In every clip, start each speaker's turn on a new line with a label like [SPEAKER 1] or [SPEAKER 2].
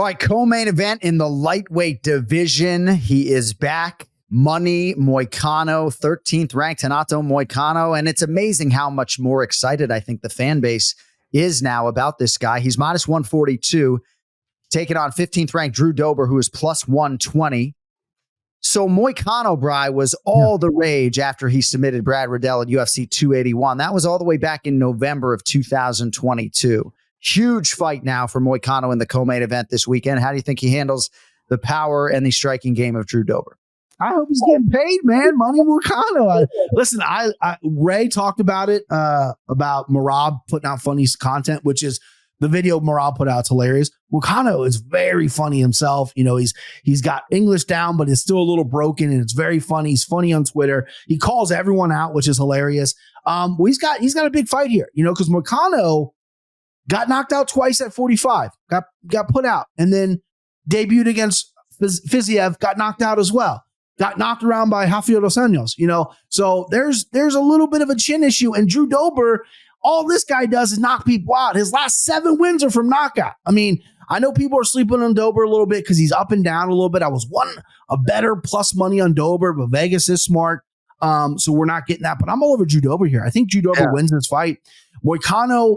[SPEAKER 1] All right, co-main event in the lightweight division. He is back. Money Moicano, 13th ranked Renato Moicano. And it's amazing how much more excited I think the fan base is now about this guy. He's minus 142, taking on 15th ranked Drew Dober, who is plus 120. So Moicano, Bri, was all the rage after he submitted Brad Riddell at UFC 281. That was all the way back in November of 2022. Huge fight now for Moicano in the co-main event this weekend. How do you think he handles the power and the striking game of Drew Dober?
[SPEAKER 2] I hope he's getting paid, man. Money Moicano. Listen, Ray talked about it, about Merab putting out funny content, which is the video Merab put out. It's hilarious. Moicano is very funny himself. You know, he's got English down, but it's still a little broken, and it's very funny. He's funny on Twitter. He calls everyone out, which is hilarious. Well, he's got a big fight here, you know, because Moicano got knocked out twice at 45, got put out, and then debuted against Fiziev, got knocked out as well. Got knocked around by Rafael dos Anjos, you know. So there's a little bit of a chin issue. And Drew Dober, all this guy does is knock people out. His last 7 wins are from knockout. I mean, I know people are sleeping on Dober a little bit because he's up and down a little bit. I was a better plus money on Dober, but Vegas is smart. So we're not getting that. But I'm all over Drew Dober here. I think Drew Dober wins this fight. Moicano,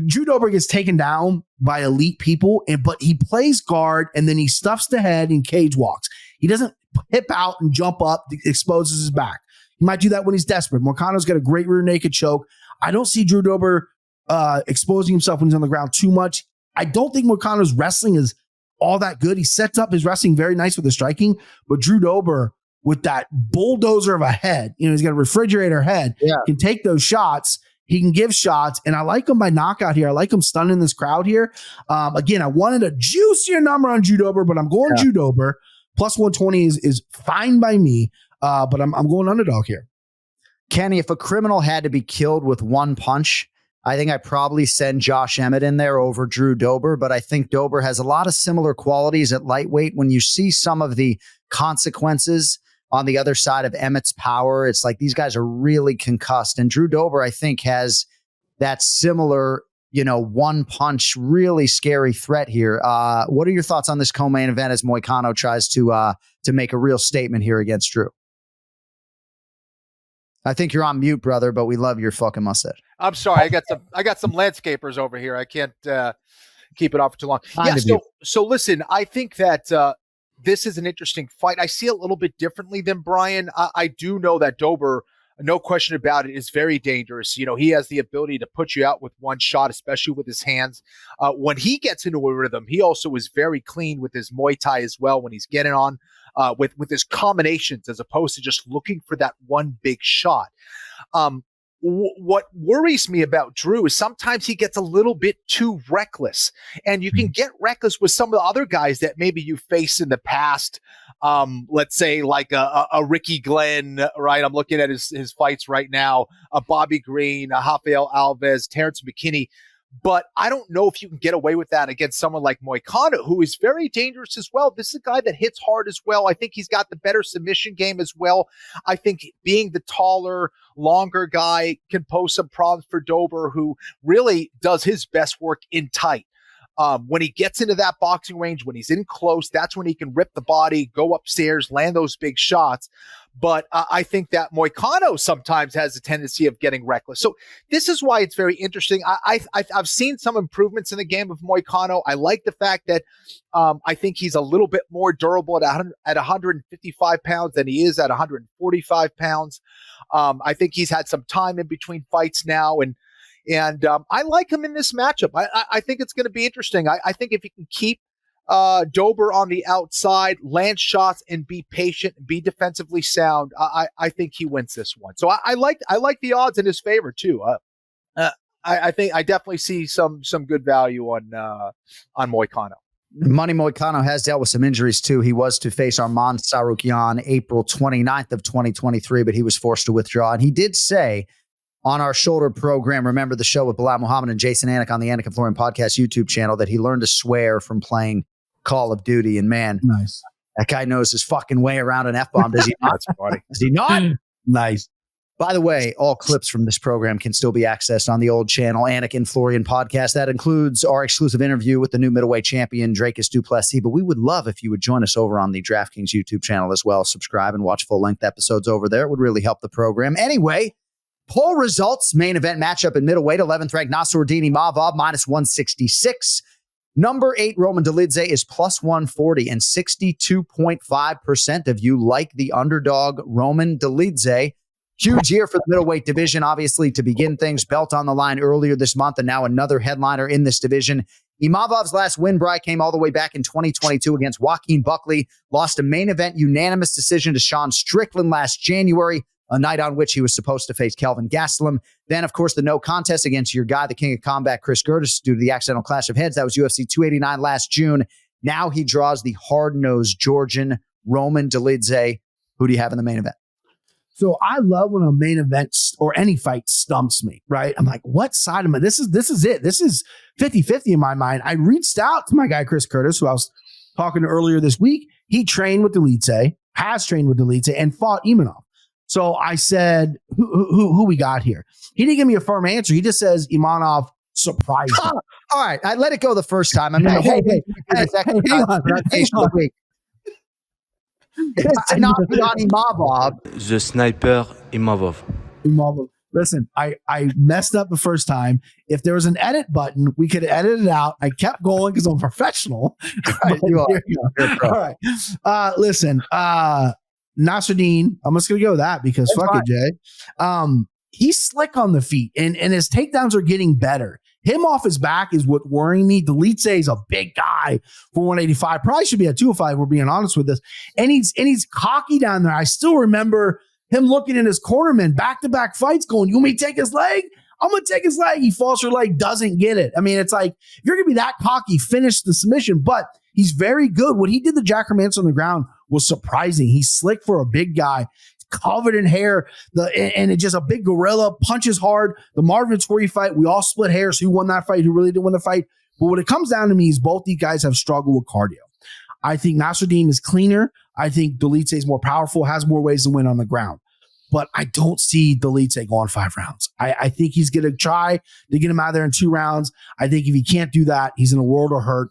[SPEAKER 2] Drew Dober gets taken down by elite people, but he plays guard and then he stuffs the head and cage walks. He doesn't hip out and jump up, exposes his back. He might do that when he's desperate. Moicano's got a great rear naked choke. I don't see Drew Dober exposing himself when he's on the ground too much. I don't think Moicano's wrestling is all that good. He sets up his wrestling very nice with the striking, but Drew Dober with that bulldozer of a head, you know, he's got a refrigerator head, can take those shots. He can give shots, and I like him by knockout here. I like him stunning this crowd here. Again, I wanted a juicier number on Drew Dober, but I'm going Drew Dober. Plus 120 is fine by me, but I'm going underdog here.
[SPEAKER 1] Kenny, if a criminal had to be killed with one punch, I think I probably send Josh Emmett in there over Drew Dober, but I think Dober has a lot of similar qualities at lightweight. When you see some of the consequences on the other side of Emmett's power, it's like these guys are really concussed. And Drew Dober, I think, has that similar, you know, one punch, really scary threat here. What are your thoughts on this co-main event as Moicano tries to make a real statement here against Drew? I think you're on mute, brother, but we love your fucking mustache.
[SPEAKER 3] I'm sorry. I got some landscapers over here. I can't keep it off for too long. So listen, I think that this is an interesting fight. I see it a little bit differently than Brian. I do know that Dober, no question about it, is very dangerous. You know, he has the ability to put you out with one shot, especially with his hands. When he gets into a rhythm, he also is very clean with his Muay Thai as well when he's getting on with his combinations, as opposed to just looking for that one big shot. What worries me about Drew is sometimes he gets a little bit too reckless, and you can get reckless with some of the other guys that maybe you faced in the past. Let's say like a Ricky Glenn, right? I'm looking at his fights right now, a Bobby Green, a Rafael Alves, Terrence McKinney. But I don't know if you can get away with that against someone like Moicano, who is very dangerous as well. This is a guy that hits hard as well. I think he's got the better submission game as well. I think being the taller, longer guy can pose some problems for Dober, who really does his best work in tight. When he gets into that boxing range, when he's in close, that's when he can rip the body, go upstairs, land those big shots. But I think that Moicano sometimes has a tendency of getting reckless. So this is why it's very interesting. I've seen some improvements in the game of Moicano. I like the fact that I think he's a little bit more durable at 155 pounds than he is at 145 pounds. I think he's had some time in between fights now, and I like him in this matchup. I think it's going to be interesting. I think if he can keep Dober on the outside, land shots, and be patient, and be defensively sound, I think he wins this one. So I like the odds in his favor too. I think I definitely see some good value on Moicano.
[SPEAKER 1] Money Moicano has dealt with some injuries too. He was to face Arman Sarukian April 29th of 2023, but he was forced to withdraw. And he did say on our shoulder program, remember the show with Bilal Muhammad and Jason Anik on the Anik and Florian podcast YouTube channel, that he learned to swear from playing Call of Duty. And man,
[SPEAKER 2] nice.
[SPEAKER 1] That guy knows his fucking way around an F-bomb. Does he not?
[SPEAKER 3] That's funny.
[SPEAKER 1] Does he not?
[SPEAKER 2] Nice.
[SPEAKER 1] By the way, all clips from this program can still be accessed on the old channel, Anik and Florian podcast. That includes our exclusive interview with the new middleweight champion, Dracus du Plessis. But we would love if you would join us over on the DraftKings YouTube channel as well. Subscribe and watch full-length episodes over there. It would really help the program. Anyway, poll results, main event matchup in middleweight, 11th ranked Nasruddin Imavov, minus 166. Number 8, Roman Dolidze is plus 140, and 62.5% of you like the underdog Roman Dolidze. Huge year for the middleweight division, obviously, to begin things. Belt on the line earlier this month, and now another headliner in this division. Imavov's last win, Bry, came all the way back in 2022 against Joaquin Buckley. Lost a main event unanimous decision to Sean Strickland last January, a night on which he was supposed to face Kelvin Gastelum. Then, of course, the no contest against your guy, the king of combat, Chris Curtis, due to the accidental clash of heads. That was UFC 289 last June. Now he draws the hard-nosed Georgian Roman Dolidze. Who do you have in the main event?
[SPEAKER 2] So I love when a main event or any fight stumps me, right? I'm like, what side am I? This is it. This is 50-50 in my mind. I reached out to my guy, Chris Curtis, who I was talking to earlier this week. He trained with Dolidze, has trained with Dolidze, and fought Imavov. So I said, who we got here? He didn't give me a firm answer. He just says Imavov surprised me.
[SPEAKER 1] All right. I let it go the first time. I mean,
[SPEAKER 2] hang on.
[SPEAKER 1] It's not on Imavov.
[SPEAKER 4] The sniper Imavov.
[SPEAKER 2] Listen, I messed up the first time. If there was an edit button, we could edit it out. I kept going because I'm professional.
[SPEAKER 1] Right, you are.
[SPEAKER 2] All right. Listen, Nasruddin, I'm just going to go with that because fuck it, Jay. He's slick on the feet and his takedowns are getting better. Him off his back is what worrying me. Dolidze is a big guy for 185. Probably should be at 205. We're being honest with this. And he's cocky down there. I still remember him looking in his cornerman back-to-back fights going, you want me to take his leg? I'm going to take his leg. He falls for leg, doesn't get it. I mean, it's like, if you're going to be that cocky, finish the submission. But he's very good. What he did to Jack Hermanson on the ground was surprising. He's slick for a big guy. Covered in hair, and it's just a big gorilla, punches hard. The Marvin Vettori fight, we all split hairs. Who won that fight? Who really didn't win the fight? But what it comes down to me is both these guys have struggled with cardio. I think Nasruddin is cleaner. I think Dolidze is more powerful, has more ways to win on the ground. But I don't see Dolidze going 5 rounds. I think he's going to try to get him out of there in 2 rounds. I think if he can't do that, he's in a world of hurt.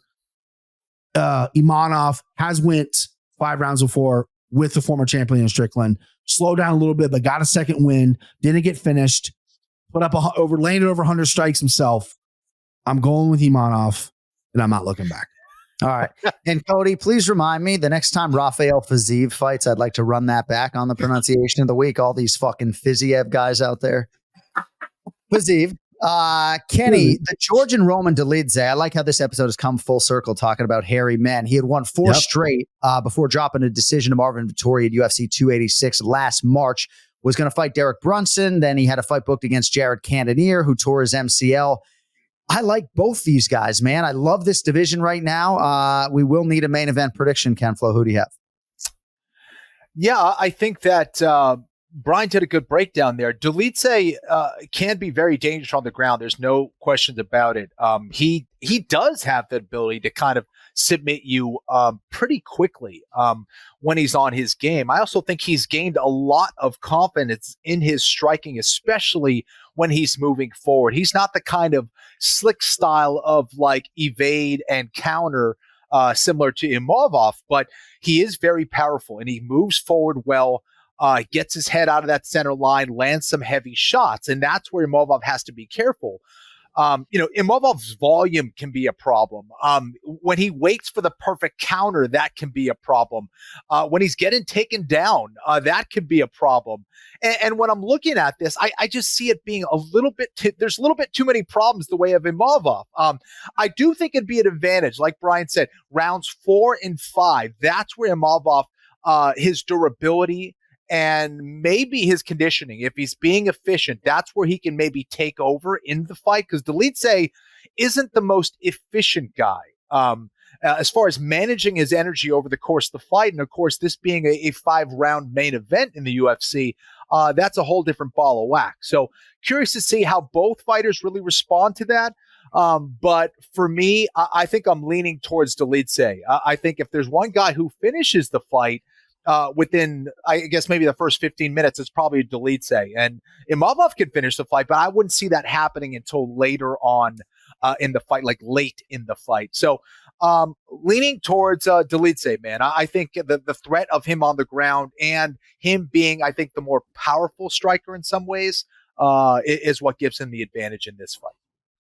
[SPEAKER 2] Imavov has went 5 rounds before with the former champion Strickland. Slowed down a little bit, but got a second win. Didn't get finished. Landed over 100 strikes himself. I'm going with Imavov, and I'm not looking back.
[SPEAKER 1] All right. And Cody, please remind me the next time Rafael Fiziev fights, I'd like to run that back on the pronunciation of the week. All these fucking Fiziev guys out there. Fiziev. Kenny, the Georgian Roman Dolidze, I like how this episode has come full circle talking about hairy men. He had won 4 straight before dropping a decision to Marvin Vettori at UFC 286 last March. Was going to fight Derek Brunson. Then he had a fight booked against Jared Cannonier, who tore his MCL. I like both these guys, man. I love this division right now. We will need a main event prediction, Ken Flo. Who do you have?
[SPEAKER 3] Yeah, I think that Brian did a good breakdown there. Dolidze can be very dangerous on the ground. There's no questions about it. He does have the ability to kind of submit you pretty quickly when he's on his game. I also think he's gained a lot of confidence in his striking, especially when he's moving forward. He's not the kind of slick style of like evade and counter similar to Imavov, but he is very powerful and he moves forward well. Gets his head out of that center line, lands some heavy shots, and that's where Imavov has to be careful. Imavov's volume can be a problem. When he waits for the perfect counter, that can be a problem. When he's getting taken down, that can be a problem. And when I'm looking at this, I just see it being a little bit, there's a little bit too many problems the way of Imavov. I do think it'd be an advantage, like Brian said, rounds 4 and 5. That's where Imavov, his durability, and maybe his conditioning, if he's being efficient, that's where he can maybe take over in the fight. Because Dolidze isn't the most efficient guy as far as managing his energy over the course of the fight. And of course, this being a 5-round main event in the UFC, that's a whole different ball of wax. So curious to see how both fighters really respond to that. But for me, I think I'm leaning towards Dolidze. I think if there's one guy who finishes the fight, within, I guess, maybe the first 15 minutes, it's probably Dolidze. And Imavov can finish the fight, but I wouldn't see that happening until later on in the fight, like late in the fight. So leaning towards Dolidze, man. I think the threat of him on the ground and him being, I think, the more powerful striker in some ways is what gives him the advantage in this fight.